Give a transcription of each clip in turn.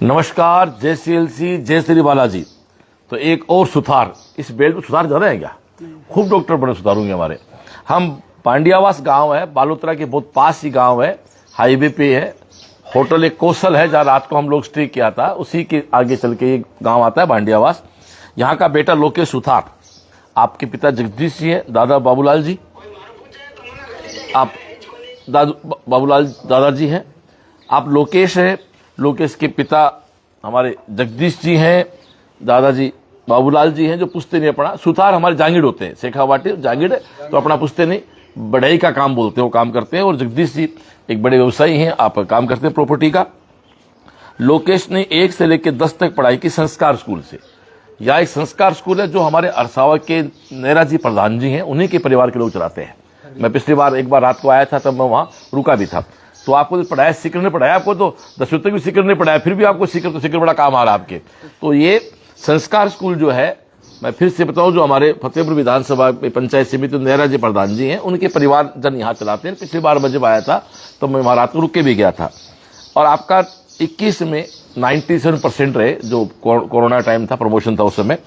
नमस्कार, जय सीएलसी, जय श्री बालाजी। तो एक और सुधार, इस बेल्ट में सुधार ज़्यादा है क्या? खूब डॉक्टर बड़े सुधार होंगे हमारे। हम पांड्यावास गांव है, बालोतरा के बहुत पास ही गांव है, हाईवे पे है। होटल एक कौशल है जहाँ रात को हम लोग स्टे किया था, उसी के आगे चल के एक गांव आता है पांड्यावास। यहाँ का बेटा लोकेश सुथार, आपके पिता जगदीश जी हैं, दादा बाबूलाल जी, आप बाबूलाल दादाजी हैं, आप लोकेश हैं। लोकेश के पिता हमारे जगदीश जी हैं, दादाजी बाबूलाल जी हैं जो पुश्ते नहीं पढ़ा। सुथार हमारे जांगीड़ होते हैं, शेखावाटी जांगीड़ तो अपना पुश्ते नहीं, बढ़ई का काम बोलते हैं, वो काम करते हैं। और जगदीश जी एक बड़े व्यवसायी हैं, आप काम करते हैं प्रॉपर्टी का। लोकेश ने 1 से लेकर 10 तक पढ़ाई की संस्कार स्कूल से। यह एक संस्कार स्कूल है जो हमारे अरसावा के नेहरा जी प्रधान जी हैं, उन्हीं के परिवार के लोग चलाते हैं। मैं पिछली बार एक बार रात को आया था, तब मैं वहाँ रुका भी था। तो आपको तो पढ़ाया, सीकर ने पढ़ाया, आपको तो 10वीं तक भी सीकर ने पढ़ाया, फिर भी आपको सीकर बड़ा काम आ रहा है आपके। तो ये संस्कार स्कूल जो है, मैं फिर से बताऊं, जो हमारे फतेहपुर विधानसभा पंचायत समिति नेहरा जी प्रधान जी हैं, उनके परिवार जन यहाँ चलाते हैं। पिछली बार मैं जब आया था तो मैं वहाँ रात को रुक के भी गया था। और आपका 21 में 97% रहे, जो कोरोना टाइम था, प्रमोशन था उस समय।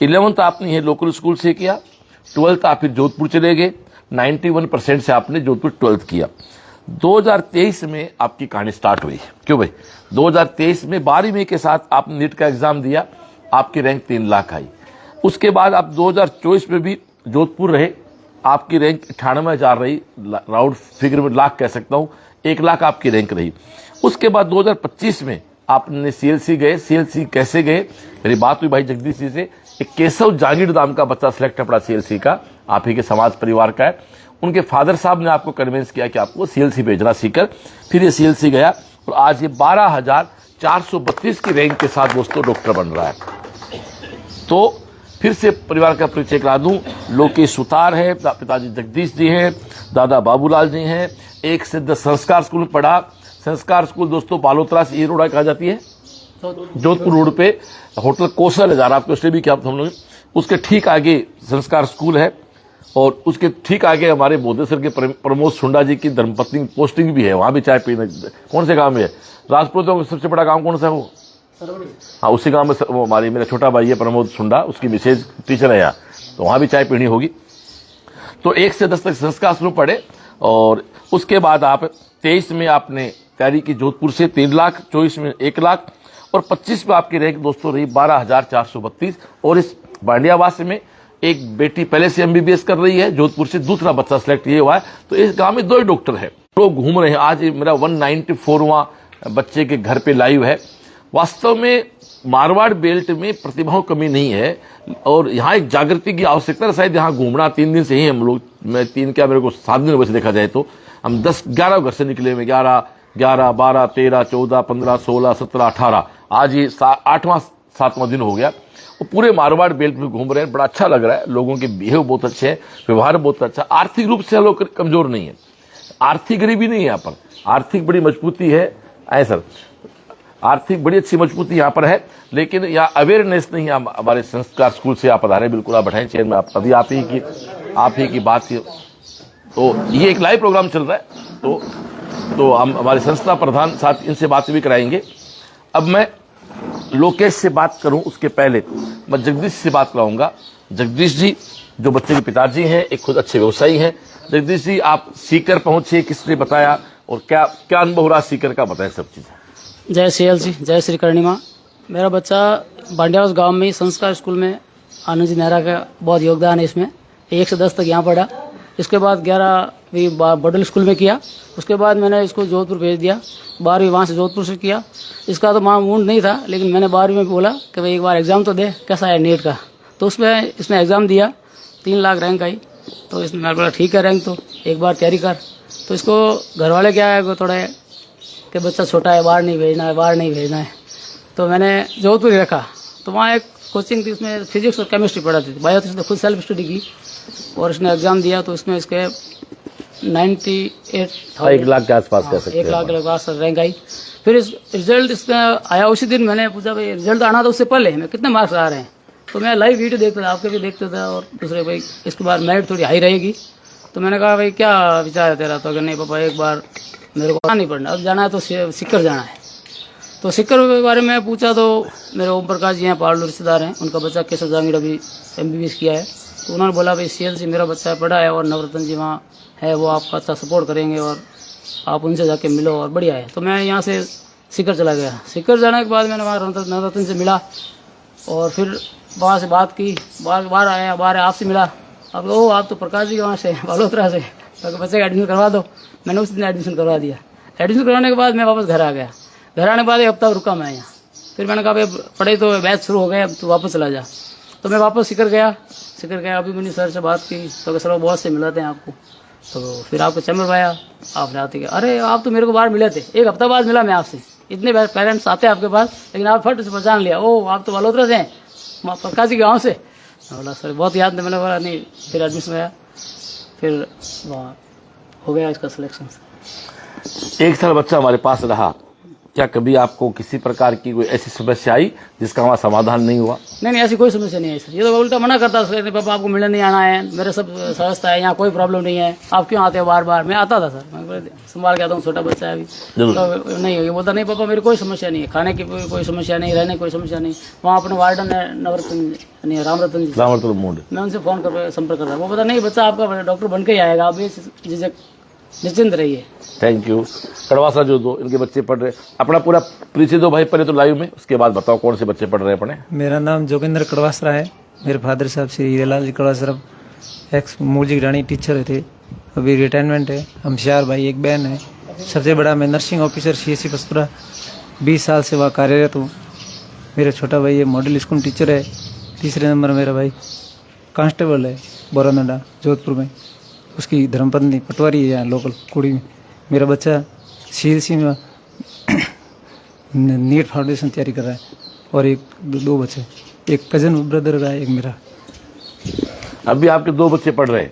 11th आपने ये लोकल स्कूल से किया, 12th आप फिर जोधपुर चले गए, 91% से आपने जोधपुर 12th किया। 2023 में आपकी कहानी स्टार्ट हुई। क्यों भाई? 2023 में 12वीं के साथ आपने नीट का एग्जाम दिया, आपकी रैंक 3 लाख आई। उसके बाद आप 2024 में भी जोधपुर रहे, आपकी रैंक 98,000 रही, राउंड फिगर में लाख कह सकता हूँ, 1 लाख आपकी रैंक रही। उसके बाद 2025 में आपने सीएलसी गए। सीएलसी कैसे गए? मेरी बात हुई भाई जगदीश जी से। एक केशव जागीर नाम का बच्चा सिलेक्ट पड़ा सीएलसी का, आप ही के समाज परिवार का है। उनके फादर साहब ने आपको कन्विंस किया कि आपको सीएलसी भेजना सीकर, फिर ये सीएलसी गया और आज ये 12,432 की रैंक के साथ दोस्तों डॉक्टर बन रहा है। तो फिर से परिवार का परिचय करा दूं, लोकेश सुतार है, पिताजी जगदीश जी हैं, दादा बाबूलाल जी हैं। 1 से 10 संस्कार स्कूल में पढ़ा। संस्कार स्कूल दोस्तों बालोतरा से ये रोड कहा जाती है, जोधपुर रोड पे होटल कौशल है, जरा आपको स्टे भी किया हम लोग, उसके ठीक आगे संस्कार स्कूल है। और उसके ठीक आगे हमारे बोधेसर के प्रमोद सुंडा जी की धर्मपत्नी पोस्टिंग भी है, वहां भी चाय पीने। कौन से गांव में है? राजपुर तो सबसे बड़ा गांव कौन सा है वो? हाँ, उसी गांव में वो हमारी, मेरा छोटा भाई है प्रमोद सुंडा, उसकी मिसेज टीचर है यहाँ, तो वहां भी चाय पीनी होगी। तो 1 से 10 तक संस्कार शुरू पढ़े। और उसके बाद आप 23 में आपने तैयारी की जोधपुर से 3 लाख, 24 में 1 लाख और 25 में आपकी रैंक दोस्तों रही 12,432। और इस बांडियावास में एक बेटी पहले से एमबीबीएस कर रही है, जोधपुर से दूसरा बच्चा सिलेक्ट ये हुआ है। तो इस गांव में 2 ही डॉक्टर है, लोग घूम रहे हैं। आज मेरा 194वां बच्चे के घर पे लाइव है। वास्तव में मारवाड़ बेल्ट में प्रतिभाओं कमी नहीं है और यहाँ एक जागृति की आवश्यकता है। शायद यहाँ घूमना 3 दिन से ही हम लोग, मैं 3 क्या, मेरे को 7 दिन वैसे देखा जाए तो हम 10-11 घर से निकले हुए, 11, 12, 13, 14, 15, 16, 17, 18, आज ये 8वां 7वां दिन हो गया। वो पूरे मारवाड़ बेल्ट में घूम रहे हैं, बड़ा अच्छा लग रहा है। लोगों के बिहेव बहुत अच्छे हैं, व्यवहार बहुत अच्छा। आर्थिक रूप से लोग कमजोर नहीं है, आर्थिक गरीबी नहीं है यहाँ पर, आर्थिक बड़ी मजबूती है। ऐ सर, आर्थिक बड़ी अच्छी मजबूती यहाँ पर है, लेकिन यहाँ अवेयरनेस नहीं है। हमारे संस्कार स्कूल से आप आधार, बिल्कुल आप बढ़ाएं चेयर में, आप अभी आप ही की बात की। तो ये एक लाइव प्रोग्राम चल रहा है, तो हम हमारे संस्था प्रधान साथ इनसे बात भी कराएंगे। अब मैं लोकेश से बात करूं उसके पहले मैं जगदीश से बात कराऊंगा। जगदीश जी जो बच्चे के पिताजी हैं, एक खुद अच्छे व्यवसायी हैं। जगदीश जी, आप सीकर पहुंचे, किसने बताया और क्या क्या अनुभव रहा सीकर का, बताएं सब चीजें। जय सीएलसी, जय श्री कर्णिमा। मेरा बच्चा बांडियावास गांव में संस्कार स्कूल में, आनंद जी नेहरा का बहुत योगदान है इसमें। 1 से 10 तक यहाँ पढ़ा, इसके बाद 11वीं बडल स्कूल में किया। उसके बाद मैंने इसको जोधपुर भेज दिया, 12वीं वहाँ से जोधपुर से किया। इसका तो मामूल नहीं था, लेकिन मैंने 12वीं में बोला कि भाई एक बार एग्ज़ाम तो दे, कैसा है नीट का। तो उसमें इसने एग्ज़ाम दिया, 3 लाख रैंक आई। तो इसने मैंने बोला ठीक है रैंक, तो एक बार तैयारी कर। तो इसको घर वाले क्या है थोड़ा है कि बच्चा छोटा है, बाहर नहीं भेजना है, बाहर नहीं भेजना है। तो मैंने जोधपुर ही रखा। तो वहाँ एक कोचिंग थी, उसमें फिजिक्स और केमिस्ट्री पढ़ाती थी। बायो तो इसने खुद सेल्फ स्टडी की और इसने एग्ज़ाम दिया। तो इसमें इसके 98, 1 लाख के आसपास कह सकते हैं, 1 लाख के आसपास रैंक आई। फिर इस रिजल्ट इसका आया, उसी दिन मैंने पूछा भाई रिजल्ट आना था उससे पहले मैं कितने मार्क्स आ रहे हैं। तो मैं लाइव वीडियो देखता था, आपके भी देखता था, और दूसरे भाई इसके बाद मेरिट थोड़ी हाई रहेगी। तो मैंने कहा भाई क्या विचार है तेरा? तो अगर नहीं पापा, एक बार मेरे को नहीं पढ़ना, अब जाना है तो सीकर जाना है। तो सिक्कर के बारे में पूछा तो मेरे ओम प्रकाश जी हैं, पार्लो रिश्तेदार हैं, उनका बच्चा केशव जहांगीर अभी MBBS किया है। तो उन्होंने बोला भाई CLC मेरा बच्चा पढ़ा है और नवरत्न जी वहाँ है, वो आपका अच्छा सपोर्ट करेंगे और आप उनसे जाके मिलो और बढ़िया है। तो मैं यहाँ से सिक्कर चला गया। सिक्कर जाने के बाद मैंने वहाँ नवरत्न से मिला और फिर वहाँ से बात की, बाहर आया, बाहर आपसे मिला। अब ओ आप तो प्रकाश जी के वहाँ से बालोतरा से, तो बच्चे का एडमिशन करवा दो। मैंने उस दिन एडमिशन करवा दिया। एडमिशन करवाने के बाद मैं वापस घर आ गया। घर आने के बाद 1 हफ्ता रुका मैं यहाँ। फिर मैंने कहा भाई पढ़ाई तो बैच शुरू हो गए, अब तो वापस चला जा। तो मैं वापस सिक्कर गया। अभी मैंने सर से बात की तो सर बहुत से मिलाते हैं आपको। तो फिर आपको चैम्बर पाया, आपने आते कि अरे आप तो मेरे को बाहर मिले थे, 1 हफ्ता बाद मिला मैं आपसे। इतने पेरेंट्स आते हैं आपके पास, लेकिन आप फट से पहचान लिया, ओ आप तो बालोतरा से हैं, प्रकाश जी गाँव से। बोला सर बहुत याद नहीं। मैंने बोला नहीं। फिर एडमिशन आया, फिर वहाँ हो गया इसका सिलेक्शन। 1 साल बच्चा हमारे पास रहा, क्या कभी आपको किसी प्रकार की कोई ऐसी समस्या आई जिसका वहाँ समाधान नहीं हुआ? नहीं, ऐसी कोई समस्या नहीं है सर। ये तो उल्टा मना करता सर, पापा आपको मिलने नहीं आना है, मेरे सब सहजता है, यहाँ कोई प्रॉब्लम नहीं है, आप क्यों आते हो बार बार। मैं आता था सर, मैं संभाल के आता हूँ, छोटा बच्चा है अभी। तो नहीं, ये बोलता नहीं पापा मेरी कोई समस्या नहीं है, खाने की कोई समस्या नहीं, रहने की कोई समस्या नहीं। वहाँ अपने वार्डन है नवरत्न रामरतन जी, मैं उनसे फ़ोन कर संपर्क करता। वो पता नहीं बच्चा आपका डॉक्टर बन के ही आएगा, आप ये निश्चिंत रहिए। Thank you. कड़वासा जो दो इनके बच्चे पढ़ रहे, अपना पूरा परिचय दो भाई पहले तो लाइव में, उसके बाद बताओ कौन से बच्चे पढ़ रहे हैं अपने। मेरा नाम जोगिंदर कड़वासरा है। मेरे फादर साहब श्री हीरेलाल जी कड़वासरा एक्स म्यूजिक रानी टीचर थे, अभी रिटायरमेंट है। हम 4 भाई, 1 बहन है। सबसे बड़ा मैं नर्सिंग ऑफिसर CSC पस्तुरा 20 साल से वहाँ कार्यरत हूँ। मेरा छोटा भाई है मॉडल स्कूल टीचर है। तीसरे नंबर मेरा भाई कांस्टेबल है बोरानंडा जोधपुर में, उसकी धर्मपत्नी पटवारी है यहाँ लोकल कुड़ी में। मेरा बच्चा CLC में नीट फाउंडेशन तैयारी कर रहा है और 2 बच्चे, एक कजन ब्रदर का है, एक मेरा। अभी आपके 2 बच्चे पढ़ रहे हैं,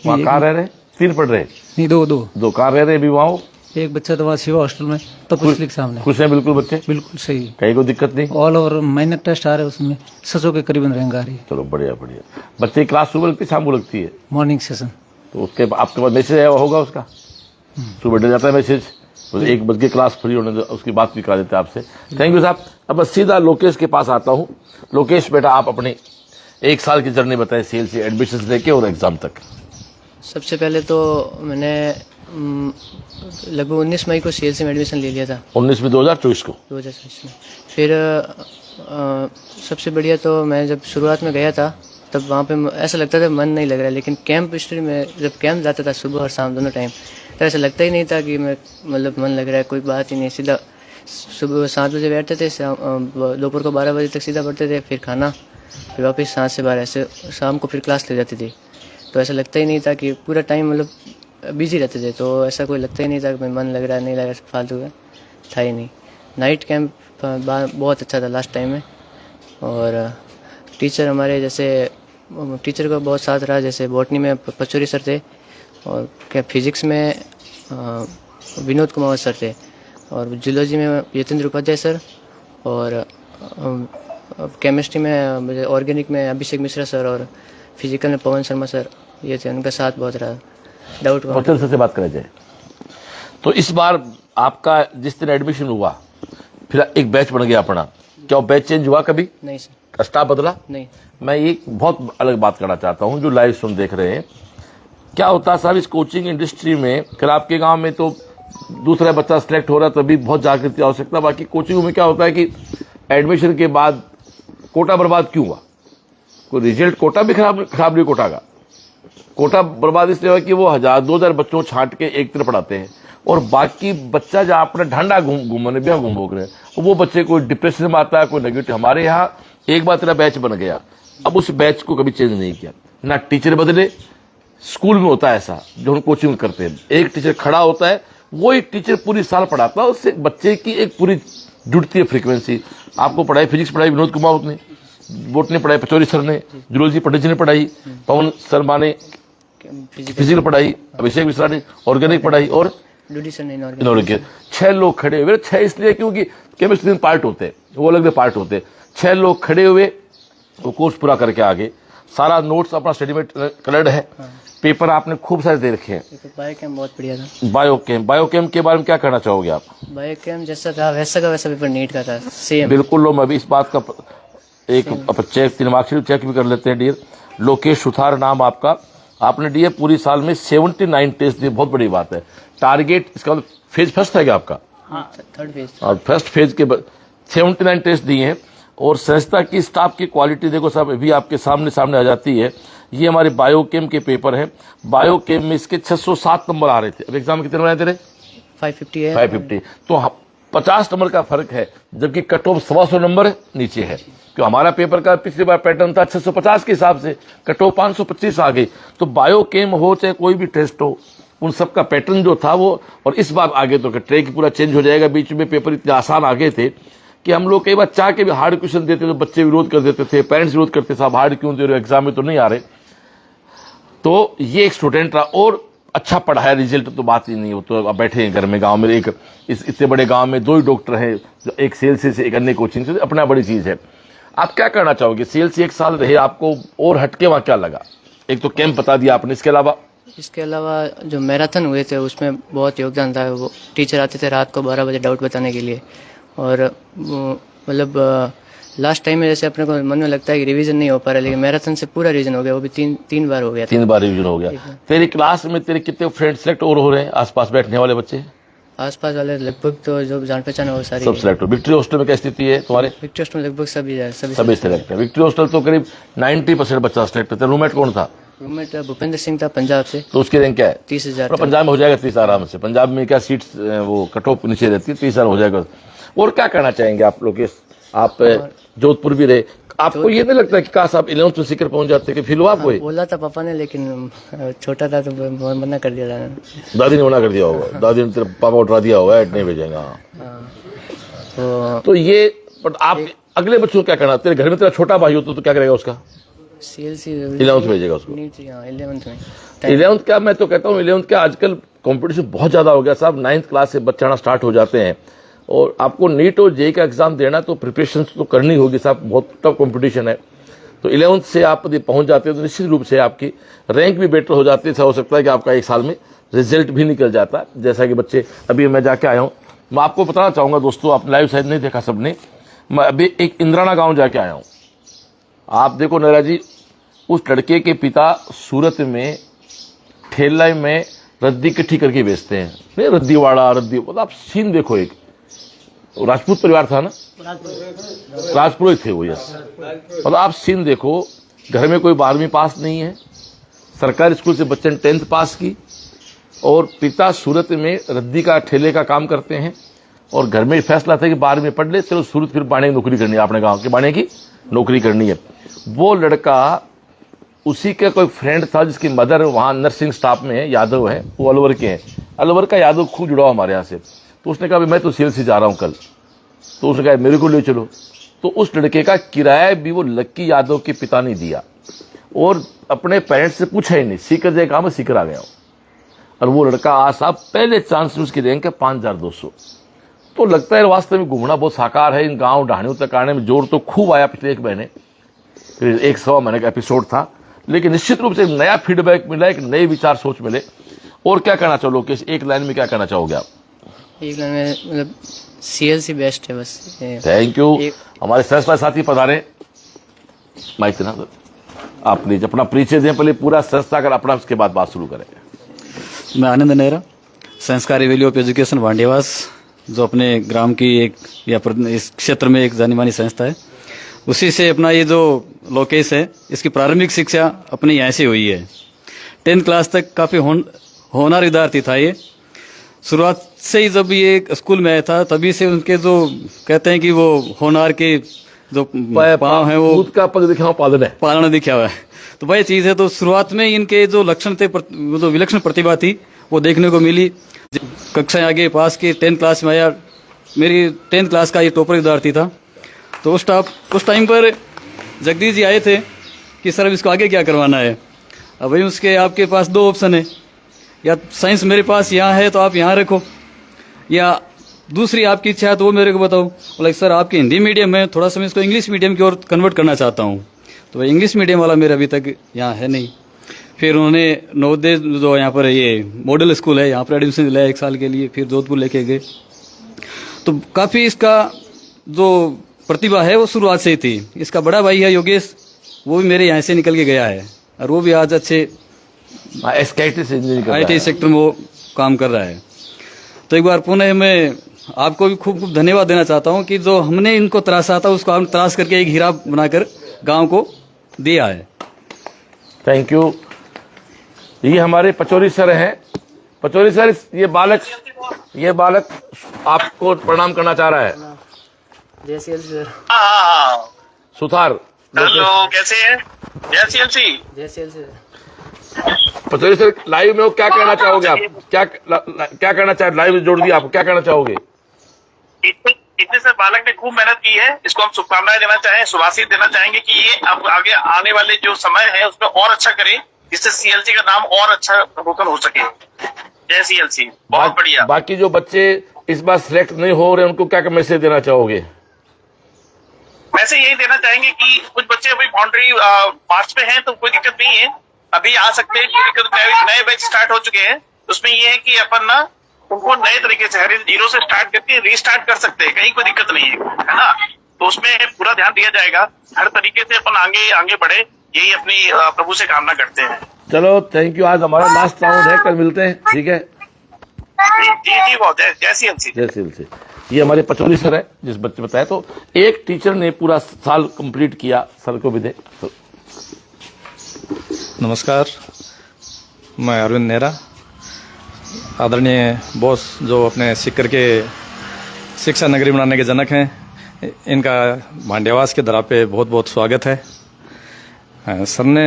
वहाँ कहाँ रह रहे? 3 पढ़ रहे? नहीं, 2 कहाँ रह रहे अभी वहाँ? एक बच्चा तो वहाँ शिवा हॉस्टल में तो कुछ लिख सामने। खुश है बिल्कुल बच्चे? बिल्कुल सही, कहीं कोई दिक्कत नहीं। ऑल ओवर माइनर टेस्ट आ रहे हैं, उसमें 600 के करीबन रैंक आ रही है। चलो बढ़िया। बच्चे की क्लास सुबह लगती है शाम को लगती है? Morning session. तो उसके आपके पास मैसेज आया होगा उसका, सुबह डल जाता है मैसेज, तो 1 बज के क्लास फ्री होने दो, उसकी बात भी करा देते हैं आपसे। थैंक यू साहब। अब बस सीधा लोकेश के पास आता हूँ। लोकेश बेटा, आप अपनी 1 साल की जर्नी बताएं CLC एडमिशन लेके और एग्जाम तक। सबसे पहले तो मैंने लगभग 19 मई को CLC में एडमिशन ले लिया था। 19 में 2024 को? 2024 में। फिर सबसे बढ़िया तो मैं जब शुरुआत में गया था तब वहाँ पे ऐसा लगता था मन नहीं लग रहा है, लेकिन कैंप हिस्ट्री में जब कैंप जाता था सुबह और शाम दोनों टाइम, तो ऐसा लगता ही नहीं था कि मैं मतलब मन लग रहा है, कोई बात ही नहीं। सीधा सुबह 7 बजे बैठते थे, दोपहर को 12 बजे तक सीधा पढ़ते थे, फिर खाना, फिर वापस 7 से 12, ऐसे शाम को फिर क्लास ले जाती थी। तो ऐसा लगता ही नहीं था कि पूरा टाइम मतलब बिजी रहते थे, तो ऐसा कोई लगता ही नहीं था कि मन लग रहा है नहीं लग रहा है, फालतू का था ही नहीं। नाइट कैंप बहुत अच्छा था लास्ट टाइम में, और टीचर हमारे जैसे टीचर का बहुत साथ रहा। जैसे बॉटनी में पचौरी सर थे, और क्या फिजिक्स में विनोद कुमार सर थे, और जूलॉजी में यतेंद्र उपाध्याय सर, और केमिस्ट्री में ऑर्गेनिक में अभिषेक मिश्रा सर, और फिजिकल में पवन शर्मा सर, ये थे। उनका साथ बहुत रहा। डाउट सर से बात करें जाए तो इस बार आपका जिस दिन एडमिशन हुआ फिर एक बैच बन गया अपना, क्या बैच चेंज हुआ कभी? नहीं सर। स्टाफ बदला? नहीं। मैं एक बहुत अलग बात करना चाहता हूं, जो लाइव सुन देख रहे हैं, क्या होता है साहब इस कोचिंग इंडस्ट्री में, फिर आपके गांव में तो दूसरा बच्चा सिलेक्ट हो रहा है तभी बहुत जागृति की आवश्यकता, बाकी कोचिंग में क्या होता है कि एडमिशन के बाद कोटा बर्बाद क्यों हुआ? कोई रिजल्ट कोटा भी खराब नहीं कोटा का। कोटा बर्बाद इसलिए हुआ कि वो 1000-2000 बच्चों छांट के एक तरफ पढ़ाते हैं, और बाकी बच्चा जहाँ अपना ढंडा घूमने भी घूम भोग रहे हैं, वो बच्चे कोई डिप्रेशन में आता है, कोई नेगेटिव। हमारे यहाँ एक बार तेरा बैच बन गया, अब उस बैच को कभी चेंज नहीं किया, ना टीचर बदले। स्कूल में होता है ऐसा, जो हम कोचिंग करते हैं, एक टीचर खड़ा होता है, वही टीचर पूरी साल पढ़ाता है, उससे बच्चे की एक पूरी जुड़ती है फ्रीक्वेंसी। आपको पढ़ाई फिजिक्स पढ़ाई विनोद कुमार ने, बोटनी पढ़ाई पचौरी सर ने, जूलॉजी पंडित जी ने पढ़ाई, पवन शर्मा ने फिजिकल पढ़ाई, अभिषेक मिश्रा ने ऑर्गेनिक पढ़ाई, और इनऑर्गेनिक। 6 लोग खड़े हुए, 6 इसलिए क्योंकि केमिस्ट्री में पार्ट होते हैं, वो अलग पार्ट होते हैं। 6 लोग खड़े हुए, वो कोर्स पूरा करके आगे, सारा नोट्स अपना स्टडी में कलर्ड है, पेपर आपने खूब सारे दे रखे हैं। बायोकेम बहुत बढ़िया था। बायोकेम के बारे में क्या कहना चाहोगे आप? बायोकेम जैसा था वैसा का वैसा पेपर नीट का था, सेम। बिल्कुल लो, मैं भी इस बात का एक चेक तीनमाक्षरी चेक भी कर लेते हैं। डियर लोकेश सुथार नाम आपका, आपने डियर पूरी साल में 79 टेस्ट दिए, बहुत बड़ी बात है। टारगेट इसका फेज फर्स्ट है क्या आपका? हाँ, थर्ड फेज। और फर्स्ट फेज के 79 टेस्ट दिए हैं। और संस्था की स्टाफ की क्वालिटी देखो साहब, अभी आपके सामने आ जाती है। ये हमारे बायोकेम के पेपर हैं। बायोकेम में इसके 607 नंबर आ रहे थे, अब एग्जाम में कितने नंबर आए तेरे? 550 है। 550, तो 50 नंबर का फर्क है, जबकि कट ऑफ 125 नंबर नीचे है। क्यों हमारा पेपर का पिछली बार पैटर्न था 650 के हिसाब से, कट ऑफ 525 आ गई। तो बायोकेम हो चाहे कोई भी टेस्ट हो, उन सब का पैटर्न जो था वो, और इस बार आगे तो ट्रैक पूरा चेंज हो जाएगा। बीच में पेपर इतने आसान आ गए थे कि हम लोग कई बार चाह के भी हार्ड क्वेश्चन देते तो बच्चे विरोध कर देते थे, पेरेंट्स विरोध करते, साहब हार्ड क्यों दे रहे हो, एग्जाम में तो नहीं आ रहे। तो ये एक स्टूडेंट रहा और अच्छा पढ़ाया, रिजल्ट तो बात ही नहीं हो। तो अब बैठे हैं घर में, गांव में एक इस इतने बड़े गांव में 2 ही डॉक्टर हैं, जो एक सेल्सी से एक अन्य कोचिंग से, अपना बड़ी चीज है। आप क्या करना चाहोगे? सेल्सी 1 साल रहे, आपको और हटके वहां क्या लगा? एक तो कैंप बता दिया आपने, इसके अलावा जो मैराथन हुए थे उसमें बहुत योगदान था। वो टीचर आते थे रात को 12 बजे डाउट बताने के लिए, और मतलब लास्ट टाइम में जैसे अपने को मन में लगता है कि रिवीजन नहीं हो पा रहा, लेकिन मैराथन से पूरा रिवीजन हो गया। वो भी तीन बार हो गया। 3 बार रिवीजन हो गया। तेरी क्लास में तेरे कितने फ्रेंड सेलेक्ट और हो रहे हैं? आसपास बैठने वाले बच्चे आसपास वाले लगभग तो जो जान पहचान है वो सारी सब सिलेक्ट हो। विक्ट्री हॉस्टल में क्या स्थिति है तुम्हारे? विक्ट्री हॉस्टल में लगभग सभी सिलेक्ट है। विक्ट्री हॉस्टल तो करीब 90% बच्चा सिलेक्ट होता है। रूममेट कौन था? रूममेट भूपेंद्र सिंह था, पंजाब से। तो उसकी रैंक क्या है? 30,000। पंजाब में हो जाएगा 30 आराम से। पंजाब में क्या सीट्स वो कट ऑफ नीचे रहती है, 30,000 हो जाएगा। और क्या कहना चाहेंगे आप लोग? आप जोधपुर भी रहे, आपको ये नहीं लगता कि काश आप 11th में सीकर पहुंच जाते? कि फील हुआ आपको? बोला था पापा ने, लेकिन छोटा था तो मना कर दिया था। दादी ने मना कर दिया होगा। दादी ने तेरे पापा उठा दिया होगा, नहीं भेजेगा। तो ये, बट आप अगले बच्चों को क्या करना? तेरे घर में तेरा छोटा भाई हो तो क्या करेगा उसका? CLC 11th भेजेगा उसको। 11th में 11th क्या, मैं तो कहता हूँ 11th क्या, आजकल कंपटीशन बहुत ज्यादा हो गया साहब। 9th क्लास से बच्चे आना स्टार्ट हो जाते हैं, और आपको नीट और जेईई का एग्जाम देना तो प्रिपरेशन तो करनी होगी साहब, बहुत टफ कंपटीशन है। तो 11th से आप यदि पहुंच जाते हैं तो निश्चित रूप से आपकी रैंक भी बेटर हो जाती है। हो सकता है कि आपका 1 साल में रिजल्ट भी निकल जाता, जैसा कि बच्चे अभी मैं जाके आया हूँ। मैं आपको बताना चाहूंगा दोस्तों, आपने लाइव शायद नहीं देखा सबने, मैं अभी एक इंद्राना गाँव जाके आया हूँ। आप देखो नैरा जी, उस लड़के के पिता सूरत में ठेला में रद्दी इकट्ठी करके बेचते हैं, नहीं रद्दीवाड़ा रद्दी, मतलब आप सीन देखो। एक राजपूत परिवार था ना, राजपुरोहित थे वो, यस। मतलब आप सीन देखो, घर में कोई 12वीं पास नहीं है, सरकारी स्कूल से बच्चे ने 10th पास की, और पिता सूरत में रद्दी का ठेले का काम करते हैं, और घर में फैसला था कि 12वीं पढ़ ले, चलो सूरत फिर बाणे की नौकरी करनी है, अपने गाँव के बाणे की नौकरी करनी है। वो लड़का, उसी का कोई फ्रेंड था जिसकी मदर वहाँ नर्सिंग स्टाफ में है, यादव है, वो अलवर के हैं। अलवर का यादव खूब जुड़ा हमारे यहाँ से। तो उसने कहा मैं तो CLC जा रहा हूँ कल, तो उसने कहा मेरे को ले चलो। तो उस लड़के का किराया भी वो लक्की यादव के पिता ने दिया, और अपने पेरेंट्स से पूछा ही नहीं, सीकर जाए कहा, मैं सीकर आ गया हूँ। और वो लड़का आज साहब पहले चांस में उसकी रैंक है 5200। तो लगता है वास्तव में घूमना बहुत साकार है। इन गाँव ढाणियों तक आने में जोर तो खूब आया पिछले 1 महीने, फिर 1 सवा महीने का एपिसोड था, लेकिन निश्चित रूप से नया फीडबैक मिला, एक नए विचार सोच मिले। और क्या कहना चाहो लोकेश, एक लाइन में क्या कहना चाहोगे आप? एक लाइन में मतलब CLC बेस्ट है बस। Thank you. हमारे संस्था साथी पधारे, माइक ना आप प्लीज अपना परिचय दें पहले पूरा संस्था कर अपना, उसके बाद बात शुरू करें। मैं आनंद नेहरा, संस्कारी वैल्यू ऑफ एजुकेशन भांडियावास, जो अपने ग्राम की एक या इस क्षेत्र में एक जानी मानी संस्था है। उसी से अपना ये जो लोकेश है, इसकी प्रारंभिक शिक्षा अपने यहाँ से हुई है। 10th क्लास तक काफ़ी होनहार विद्यार्थी था ये। शुरुआत से ही जब ये स्कूल में आया था, तभी से उनके जो कहते हैं कि वो होनहार के जो पाँव हैं वो खुद का पग दिखाओ पालन दिखा हुआ है। तो वही चीज़ है। तो शुरुआत में इनके जो लक्षण थे, जो विलक्षण प्रतिभा थी, वो देखने को मिली। कक्षाएं आगे पास की, 10th क्लास में आया। मेरी 10th क्लास का ये टॉपर विद्यार्थी था। तो उस टाइम पर जगदीश जी आए थे कि सर इसको आगे क्या करवाना है। अब भाई उसके आपके पास 2 ऑप्शन है, या साइंस मेरे पास यहाँ है तो आप यहाँ रखो, या दूसरी आपकी इच्छा है तो वो मेरे को बताओ। बोला सर आपकी हिंदी मीडियम है, थोड़ा सा मैं इसको इंग्लिश मीडियम की ओर कन्वर्ट करना चाहता हूँ। तो भाई इंग्लिश मीडियम वाला मेरा अभी तक यहाँ है नहीं। फिर उन्होंने नवोदय जो यहाँ पर ये मॉडल स्कूल है यहाँ पर एडमिशन लिया 1 साल के लिए, फिर जोधपुर लेके गए। तो काफ़ी इसका जो प्रतिभा है वो शुरुआत से ही थी। इसका बड़ा भाई है योगेश, वो भी मेरे यहाँ से निकल के गया है और वो भी आज अच्छे IT सेक्टर में वो काम कर रहा है। तो एक बार पुनः मैं आपको भी खूब खूब धन्यवाद देना चाहता हूँ कि जो हमने इनको तराशा था उसको हम तराश करके एक हीरा बनाकर गांव को दिया है। Thank you. ये हमारे पचौरी सर हैं। पचौरी सर, ये बालक आपको प्रणाम करना चाह रहा है। जय श्री सर। सुथार, हेलो, कैसे हैं? जय श्री। जय Shri sir. Pachauri sir, live में हो, क्या कहना चाहोगे आप? क्या कहना चाहे? लाइव जोड़ दिया आपको, क्या कहना चाहोगे? इतने से बालक ने खूब मेहनत की है, इसको हम शुभकामनाएं देना चाहें, शुभाशीष देना चाहेंगे कि ये अब आगे आने वाले जो समय है उसमें और अच्छा करे, जिससे CLC का नाम और अच्छा होकर हो सके। जय CLC, बहुत बढ़िया। बाकी जो बच्चे इस बार सिलेक्ट नहीं हो रहे उनको क्या मैसेज देना चाहोगे? वैसे यही देना चाहेंगे कि कुछ बच्चे अभी बाउंड्री मार्च में हैं तो कोई दिक्कत नहीं है, अभी आ सकते हैं, कोई दिक्कत नहीं। नए बैच स्टार्ट हो चुके हैं, उसमें ये है कि अपन ना उनको नए तरीके से हर जीरो से स्टार्ट करके रीस्टार्ट कर सकते हैं, कहीं कोई दिक्कत नहीं है ना। तो उसमें पूरा ध्यान दिया जाएगा, हर तरीके से अपन आगे बढ़े, यही अपनी प्रभु से कामना करते हैं। चलो, थैंक यू। आज हमारा लास्ट राउंड है, कल मिलते हैं, ठीक है? जी बहुत है। जय CLC। जय CLC। ये हमारे पचौरी सर है, जिस बच्चे बताया। तो एक टीचर ने पूरा साल कंप्लीट किया, सर को भी दे तो। नमस्कार, मैं अरविंद नेहरा, आदरणीय बॉस जो अपने सीकर के शिक्षा नगरी बनाने के जनक हैं, इनका भांडियावास के दरा पे बहुत बहुत स्वागत है। सर ने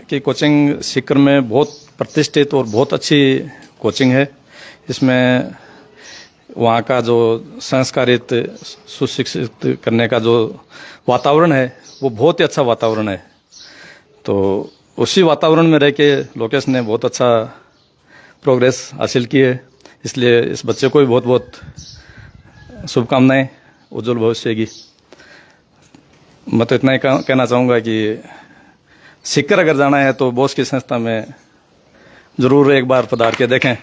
की कोचिंग सीकर में बहुत प्रतिष्ठित और बहुत अच्छी कोचिंग है। इसमें वहाँ का जो संस्कारित सुशिक्षित करने का जो वातावरण है वो बहुत ही अच्छा वातावरण है। तो उसी वातावरण में रह के लोकेश ने बहुत अच्छा प्रोग्रेस हासिल की है, इसलिए इस बच्चे को भी बहुत बहुत शुभकामनाएं उज्जवल भविष्य की। मैं तो इतना ही कहना चाहूँगा कि सीकर अगर जाना है तो बॉस की संस्था में ज़रूर एक बार पधार के देखें,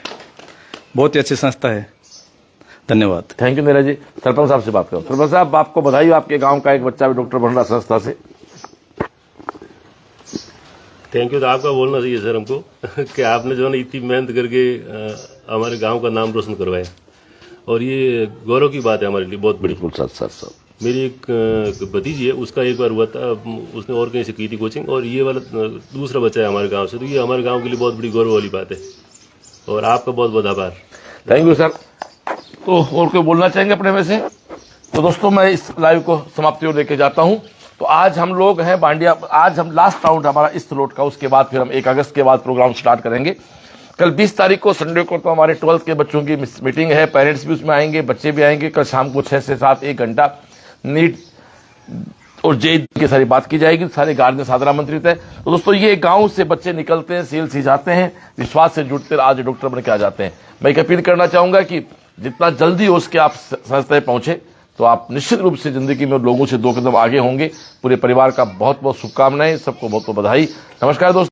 बहुत ही अच्छी संस्था है। धन्यवाद। Thank you Neeraj ji. सरपंच साहब से बात करो। सरपंच साहब, आपको बधाई हो, आपके गांव का एक बच्चा भी डॉक्टर बन रहा संस्था से। Thank you. तो आपका बोलना चाहिए सर हमको कि आपने जो है ना इतनी मेहनत करके हमारे गांव का नाम रोशन करवाया, और ये गौरव की बात है हमारे लिए, बहुत बड़ी। सर मेरी एक भतीजी है, उसका एक बार हुआ था, उसने और कहीं से की थी कोचिंग, और ये वाला दूसरा बच्चा है हमारे गांव से। तो ये हमारे गांव के लिए बहुत बड़ी गौरव वाली बात है, और आपका बहुत बहुत आभार। Thank you sir. तो और कोई बोलना चाहेंगे अपने में से? तो दोस्तों, मैं इस लाइव को समाप्ति ओर लेके जाता हूं। तो आज हम लोग हैं बांडिया, आज हम लास्ट राउंड हमारा इस लोट का, उसके बाद फिर हम 1 अगस्त के बाद प्रोग्राम स्टार्ट करेंगे। कल 20 तारीख को संडे को तो हमारे 12th के बच्चों की मीटिंग है, पेरेंट्स भी उसमें आएंगे, बच्चे भी आएंगे। कल शाम को 6 से 7 1 घंटा नीट और JEE की सारी बात की जाएगी, सारे गार्जियन साधना आमंत्रित है। तो दोस्तों, ये गांव से बच्चे निकलते हैं, CLC जाते हैं, विश्वास से जुड़ते हैं, आज डॉक्टर बन के आ जाते हैं। मैं एक अपील करना चाहूंगा कि जितना जल्दी हो सके आप संस्थाएं पहुंचे, तो आप निश्चित रूप से जिंदगी में लोगों से 2 कदम आगे होंगे। पूरे परिवार का बहुत बहुत शुभकामनाएं, सबको बहुत बहुत बधाई। नमस्कार दोस्तों।